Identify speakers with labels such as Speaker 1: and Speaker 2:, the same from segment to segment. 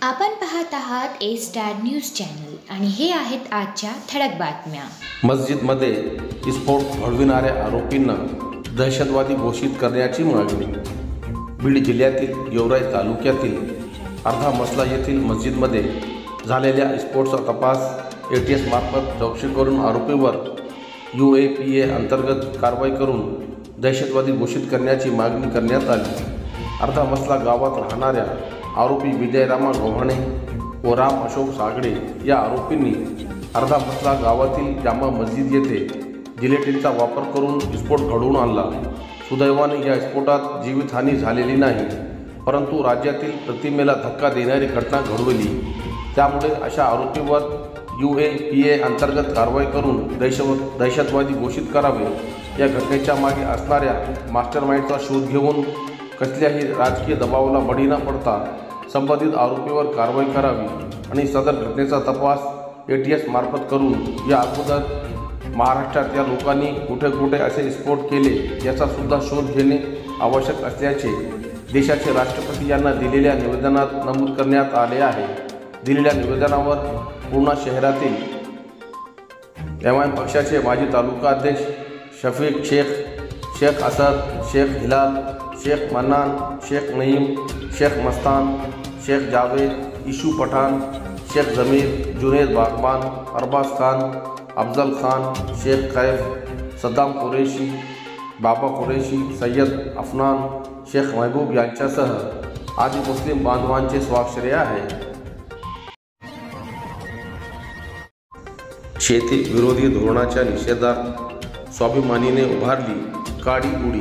Speaker 1: आपण पाहत आहात ए स्टार न्यूज चॅनल आणि हे आहेत आजच्या ठळक बातम्या।
Speaker 2: मस्जिदमध्ये विस्फोट घडविणाऱ्या आरोपींना दहशतवादी घोषित करण्याची मागणी। बीड जिल्ह्यातील गेवराई तालुक्यातील अर्धा मसला येथील मस्जिदमध्ये झालेल्या विस्फोटाचा तपास ATS मार्फत चौकशी करून आरोपीवर UAPA अंतर्गत कारवाई करून दहशतवादी घोषित करण्याची मागणी करण्यात आली। अर्धा मसला गावात राहणाऱ्या आरोपी विजय रामा गव्हाणे व राम अशोक सागडे या आरोपींनी अर्धा मसला गावातील जामा मस्जिद येथे जिलेटिनचा वापर करून विस्फोट घडवून आणला। सुदैवाने या विस्फोटात जीवितहानी झालेली नाही, परंतु राज्यातील प्रतिमेला धक्का देणारी घटना घडवली। त्यामुळे अशा आरोपीवर UAPA अंतर्गत कारवाई करून दहशतवादी घोषित करावे। या घटनेच्या मागे असणाऱ्या मास्टरमाइंडचा शोध घेऊन कसल्याही राजकीय दबावाला बळी न पडता संबंधित आरोपीवर कारवाई करावी आणि सदर घटनेचा तपास ATS मार्फत करून या अगोदर महाराष्ट्रातल्या लोकांनी कुठे कुठे असे विस्फोट केले याचा सुद्धा शोध घेणे आवश्यक असल्याचे देशाचे राष्ट्रपती यांना दिलेल्या निवेदनात नमूद करण्यात आले आहे। दिलेल्या निवेदनावर पूर्णा शहरातील MIM पक्षाचे माजी तालुका अध्यक्ष शफीक शेख, शेख असद, शेख हिलाल, शेख मन्नान, शेख नईम, शेख मस्तान, शेख जावेद, इशू पठान, शेख जमीर, जुनेद बागबान, अरबाज खान, अफजल खान, शेख कैफ, सद्दाम कुरेशी, बाबा कुरेशी, सय्यद अफनान, शेख महबूब यांच्यासह आदी मुस्लिम बांधवांचे स्वाक्षरी आहे। शेती विरोधी धोरणाच्या निषेधार्थ स्वाभिमानीने उभारली काळी गुढी।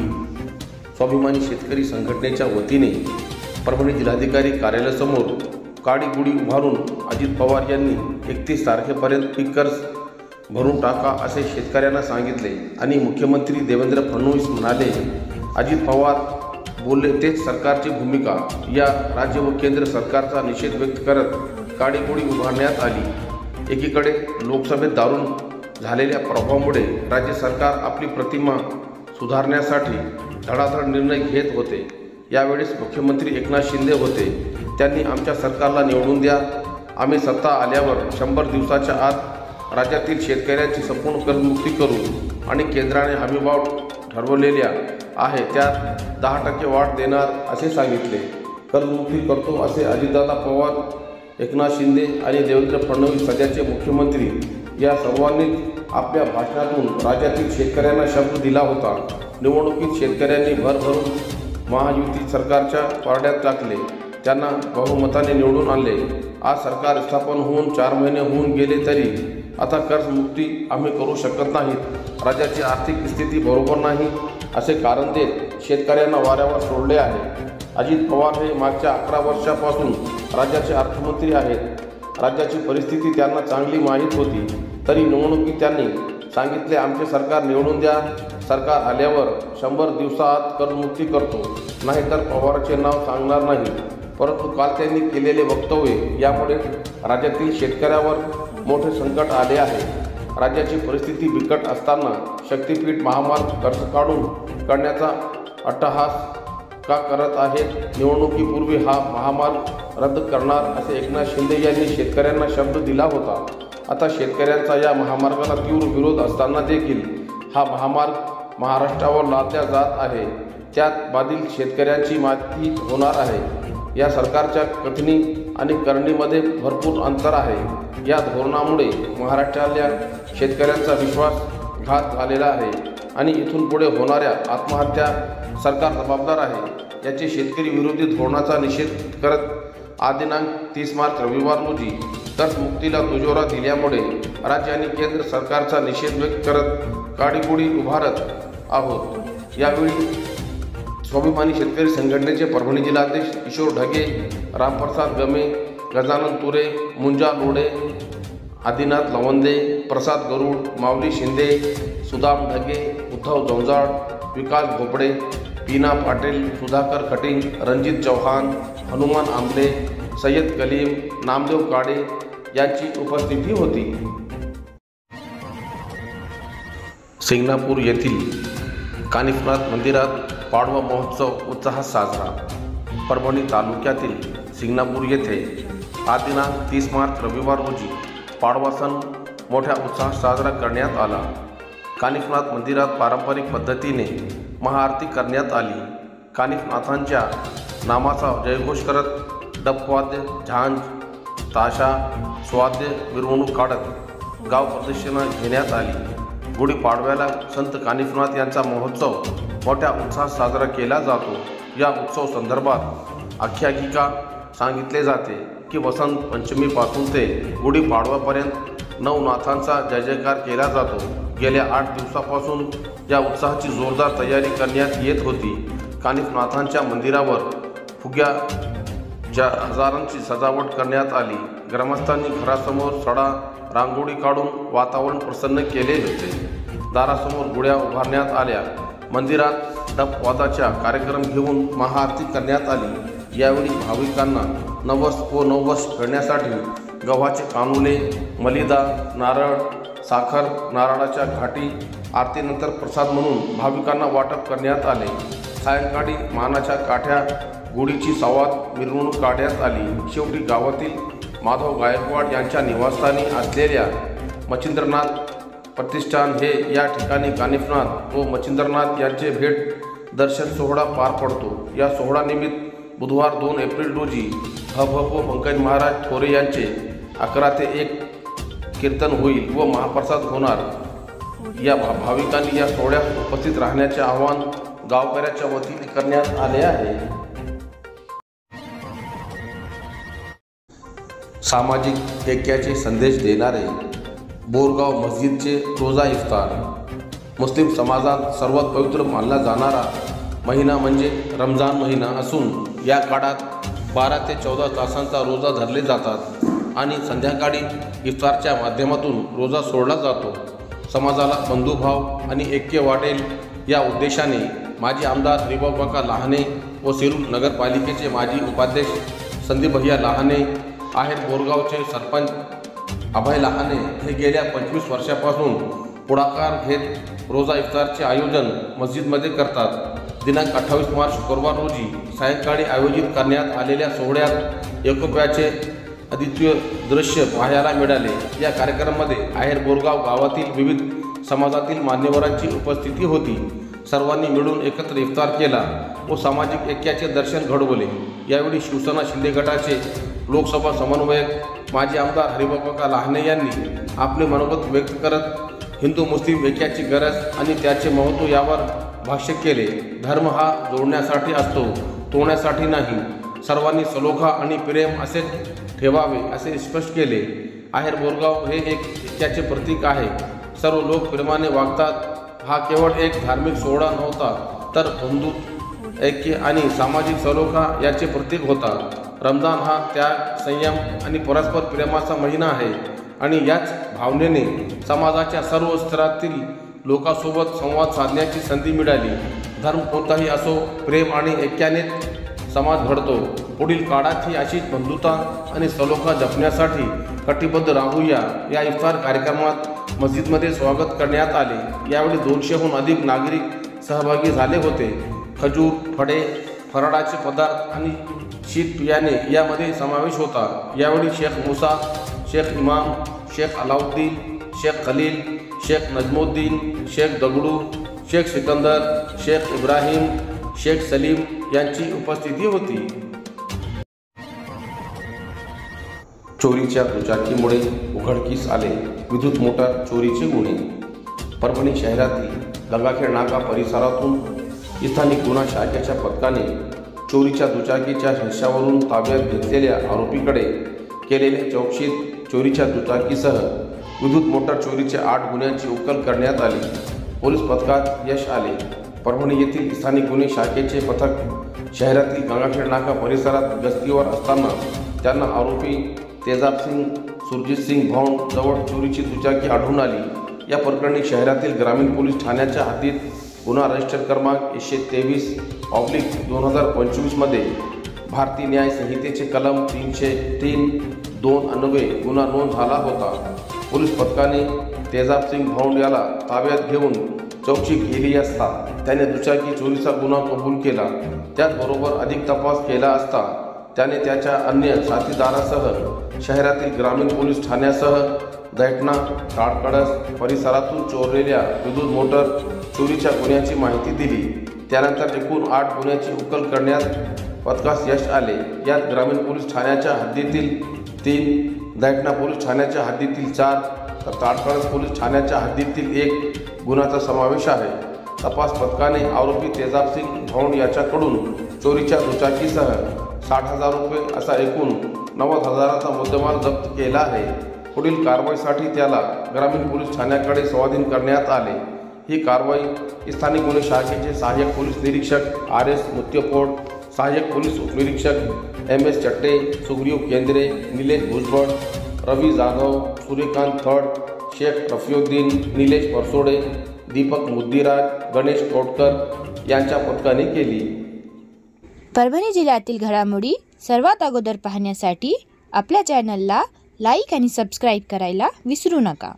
Speaker 2: स्वाभिमानी शेतकरी संघटनेच्या वतीने परभणी जिल्हाधिकारी कार्यालयासमोर काळी गुढी उभारून अजित पवार यांनी 31 तारखेपर्यंत पीक कर्ज भरून टाका असे शेतकऱ्यांना सांगितले आणि मुख्यमंत्री देवेंद्र फडणवीस म्हणाले, अजित पवार बोलले तेच सरकारची भूमिका। या राज्य व केंद्र सरकारचा निषेध व्यक्त करत काळी गुढी उभारण्यात आली। एकीकडे लोकसभेत दारून झालेल्या प्रभावामुळे राज्य सरकार आपली प्रतिमा सुधारण्यासाठी धडाधड निर्णय घेत होते। यावेळेस मुख्यमंत्री एकनाथ शिंदे होते। त्यांनी आमच्या सरकारला निवडून द्या, आम्ही सत्ता आल्यावर 100 दिवसाच्या आत राज्यातील शेतकऱ्यांची संपूर्ण कर्जमुक्ती करू आणि केंद्राने हमीभाव ठरवलेल्या आहे त्यात 10% वाढ देणार असे सांगितले। कर्जमुक्ती करतो असे अजितदादा पवार, एकनाथ शिंदे आणि देवेंद्र फडणवीस सध्याचे मुख्यमंत्री या सर्वांनीच आपल्या भाषणातून राज्यातील शेतकऱ्यांना शब्द दिला होता। निवडणुकीत शेतकऱ्यांनी भरभरून महायुती सरकारच्या पारड्यात टाकले, त्यांना बहुमताने निवडून आणले। आज सरकार स्थापन होऊन 4 महिने होऊन गेले तरी आता कर्जमुक्ती आम्ही करू शकत नाहीत, राज्याची आर्थिक स्थिती बरोबर नाही असे कारण देत शेतकऱ्यांना वाऱ्यावर सोडले आहे। अजित पवार हे मागच्या 11 वर्षापासून राज्याचे अर्थमंत्री आहेत। राज्याची परिस्थिती त्यांना चांगली माहीत होती, तरी निवडणुकीत त्यांनी सांगितले आमचे सरकार निवडून द्या, सरकार आल्यावर 100 दिवसात कर्जमुक्ती करतो, नाहीतर पवारांचे नाव सांगणार नाही। परंतु काल त्यांनी केलेले वक्तव्य यामुळे राज्यातील शेतकऱ्यावर मोठे संकट आले आहे। राज्याची परिस्थिती बिकट असताना शक्तीपीठ महामार्ग कर्ज काढून करण्याचा अट्टहास का करत आहेत? निवडणुकीपूर्वी हा महामार्ग रद्द करणार असे एकनाथ शिंदे यांनी शेतकऱ्यांना शब्द दिला होता। आता शेतकऱ्यांचा या महामार्गाला तीव्र विरोध असताना देखील हा महामार्ग महाराष्ट्रावर लादला जात आहे, त्यात बाधित शेतकऱ्यांची माती होणार आहे। या सरकारच्या कथनी आणि करणीमध्ये भरपूर अंतर आहे। या धोरणामुळे महाराष्ट्रातल्या शेतकऱ्यांचा विश्वासघात झालेला आहे आणि इथून पुढे होणाऱ्या आत्महत्या सरकार जबाबदार आहे। याचे शेतकरी विरोधी धोरणाचा निषेध करत आज दिनांक 30 मार्च रविवार रोजी कर्जमुक्तीला दुजोरा दिल्यामुळे राज्य आणि केंद्र सरकारचा निषेध व्यक्त करत काळी गुढी उभारत आहोत। यावेळी स्वाभिमानी शेतकरी संघटनेचे परभणी जिल्हाध्यक्ष किशोर ढगे, रामप्रसाद गमे, गजानन तुरे, मुंजा लोढे, आदिनाथ लवंदे, प्रसाद गरुड, माऊली शिंदे, सुदाम ढगे, उद्धव जंजाळ, विकास भोपडे, पीना पाटील, सुधाकर खटिंग, रणजित चौहान, हनुमान आंबले, सय्यद कलीम, नामदेव काळे यांची उपस्थिती होती। सिंगणापूर येथील कानिफनाथ मंदिरात पाडवा महोत्सव उत्साहात साजरा। परभणी तालुक्यातील सिंगणापूर येथे हा दिनांक 30 मार्च रविवार रोजी पाडवा सण मोठ्या उत्साहात साजरा करण्यात आला. कानिफनाथ मंदिरात पारंपरिक पद्धतीने महाआरती करण्यात आली. कानिफनाथांच्या नामाचा जयघोष करत डफवाद्य, झांज, ताशा, स्वाद्य मिरवणूक काढत गाव प्रदक्षिणा घेण्यात आली. गुढीपाडव्याला संत कानिफनाथ यांचा महोत्सव मोठ्या उत्साहात साजरा केला जातो. या उत्सव संदर्भात आख्यायिका सांगितले जाते की वसंत पंचमीपासून ते गुढीपाडव्यापर्यंत नवनाथांचा जय जयकार केला जातो. गेल्या 8 दिवसापासून या उत्सवाची जोरदार तयारी करण्यात येत होती. कानिफनाथांच्या मंदिरावर फुग्याच्या हजारांची सजावट करण्यात आली. ग्रामस्थांनी घरासमोर सडा रांगोळी काढून वातावरण प्रसन्न केले होते. दारासमोर गुढ्या उभारण्यात आल्या. मंदिरात डफवादाचा कार्यक्रम घेऊन महाआरती करण्यात आली. यावेळी भाविकांना नवस व नववर्ष फेडण्यासाठी गव्हाचे कानुले, मलिदा, नारळ, साखर, नारळाच्या घाटी आरतीनंतर प्रसाद म्हणून भाविकांना वाटप करण्यात आले. सायंकाळी मानाच्या काठ्या गुढीची संवाद मिरवणूक काढण्यात आली. शेवटी गावातील माधव गायकवाड यांच्या निवासस्थानी असलेल्या मच्छिंद्रनाथ प्रतिष्ठान हे या ठिकाणी कानिफनाथ व मच्छिंद्रनाथ यांचे भेट दर्शन सोहळा पार पडतो. या सोहळ्यानिमित्त बुधवार 2 एप्रिल रोजी व पंकज महाराज थोरे यांचे 11 ते 1 कीर्तन होईल व महाप्रसाद होणार. या भाविकांनी या सोहळ्यात उपस्थित राहण्याचे आवाहन गावकऱ्याच्या वतीने करण्यात आले आहे. सामाजिक ऐक्याचे संदेश देणारे बोरगाव मस्जिदचे रोजा इफ्तार. मुस्लिम समाजात सर्वात पवित्र मानला जाणारा महिना म्हणजे रमजान महिना असून या काळात 12 ते 14 तासांचा रोजा धरले जातात आणि संध्याकाळी इफ्तारच्या माध्यमातून रोजा सोडला जातो. समाजाला बंधुभाव आणि ऐक्य वाटेल या उद्देशाने माजी आमदार हरिभाऊ लहाने व सेलू नगरपालिकेचे माजी उपाध्यक्ष संदीप भैया लहाने, आहेर बोरगावचे सरपंच अभय लहाने हे गेल्या 25 वर्षापासून पुढाकार घेत रोजा इफ्तारचे आयोजन मस्जिदमध्ये करतात. दिनांक 28 मार्च शुक्रवार रोजी सायंकाळी आयोजित करण्यात आलेल्या सोहळ्यात एकोप्याचे अद्वितीय दृश्य पाहायला मिळाले. या कार्यक्रमामध्ये आहेर बोरगाव गावातील विविध समाजातील मान्यवरांची उपस्थिती होती. सर्वांनी मिळून एकत्र इफ्तार केला व सामाजिक ऐक्याचे दर्शन घडवले. यावेळी शिवसेना शिंदे गटाचे लोकसभा समन्वयक माजी आमदार हरिभाऊ लहाने यांनी आपले मनोगत व्यक्त करत हिंदू मुस्लिम ऐक्याची गरज आणि त्याचे महत्त्व यावर भाष्य केले. धर्म हा जोडण्यासाठी असतो, तोडण्यासाठी नाही. सर्वांनी सलोखा आणि प्रेम असे ठेवावे असे स्पष्ट केले. आहेर बोरगाव हे एक ऐक्याचे प्रतीक आहे. सर्व लोक प्रेमाने वागतात. हा केवळ एक धार्मिक सोहळा नव्हता तर बंधुत्व, ऐक्य आणि सामाजिक सलोखा याचे प्रतीक होता. रमजान हा त्याग, संयम आणि परस्पर प्रेमाचा महिना आहे आणि याच भावनेने समाजाच्या सर्व स्तरातील लोकांसोबत संवाद साधण्याची संधी मिळाली. धर्म कोणताही असो, प्रेम आणि ऐक्यानेच समाज घडतो. पुढील काळातही अशीच बंधुता आणि सलोखा जपण्यासाठी कटिबद्ध राहूया. या इफ्तार कार्यक्रमात मस्जिदमध्ये स्वागत करण्यात आले. यावेळी 200हून अधिक नागरिक सहभागी झाले होते. खजूर, फळे, फराळाचे पदार्थ आणि शीत पियाने यामध्ये समावेश होता. यावेळी शेख मुसा, शेख इमाम, शेख अलाउद्दीन, शेख खलील, शेख नजमुद्दीन, शेख दगडू, शेख सिकंदर, शेख इब्राहिम, शेख सलीम यांची उपस्थिती होती. चोरीच्या दुचाकीमुळे उघडकीस आले विद्युत मोटार चोरीचे गुन्हे. परभणी शहरातील गंगाखेड नाका परिसरातून स्थानिक गुन्हा शाखेच्या पथकाने चोरीच्या दुचाकीच्या हिश्श्यावरून ताब्यात घेतलेल्या आरोपीकडे केलेल्या चौकशीत चोरीच्या दुचाकीसह विद्युत मोटार चोरीच्या 8 गुन्ह्यांची उकल करण्यात आली. पोलीस पथकात यश आले. परभणी येथील स्थानिक गुन्हे शाखेचे पथक शहरातील गंगाखेड नाका परिसरात गस्तीवर असताना त्यांना आरोपी तेजाबसिंग सुरजितसिंग भौंड जवळ चोरीची दुचाकी आढळून आली. या प्रकरणी शहरातील ग्रामीण पोलीस ठाण्याच्या हद्दीत गुन्हा रजिस्टर क्रमांक 123/2025 मध्ये भारतीय न्याय संहितेचे कलम 303(2) अन्वये गुन्हा नोंद झाला होता. पोलीस पथकाने तेजाबसिंग भौंड याला ताब्यात घेऊन चौकशी केली असता त्याने दुचाकी चोरीचा गुन्हा कबूल केला. त्याचबरोबर अधिक तपास केला असता त्याने त्याच्या अन्य साथीदारासह शहरातील ग्रामीण पोलीस ठाण्यासह दैठणा, ताडकळस परिसरातून चोरलेल्या विद्युत मोटर चोरीच्या गुन्ह्याची माहिती दिली। त्यानंतर एकूण 8 गुन्ह्याची उकल करण्यात पथकास यश आले। यात ग्रामीण पोलीस ठाण्याच्या हद्दीतील 3, दैठणा पोलीस ठाण्याच्या हद्दीतील 4 तर ताडकळस पोलीस ठाण्याच्या हद्दीतील 1 गुन्ह्याचा समावेश आहे। तपास पथकाने आरोपी तेजाबसिंग धौंड याच्याकडून चोरीच्या दुचाकीसह 60,000 रुपये असा एकूण 90,000चा मुद्देमाल जप्त केला आहे। पुढील कारवाईसाठी त्याला ग्रामीण पोलीस ठाण्याकडे स्वाधीन करण्यात आले। ही कारवाई स्थानिक गुन्हे शाखेचे सहाय्यक पोलीस निरीक्षक RS मुत्यपोड, सहाय्यक पोलीस उपनिरीक्षक MS चट्टे, सुग्रीव केंद्रे, निलेश भुजबळ, रवी जाधव, सूर्यकांत थड, शेख रफिउद्दीन, निलेश परसोडे, दीपक मुद्दीराज, गणेश कोटकर यांच्या पथकाने केली।
Speaker 1: परभणी जिल्ह्यातील घडामोडी सर्वात अगोदर पाहण्यासाठी आपल्या चॅनलला लाईक आणि सबस्क्राईब करायला विसरू नका।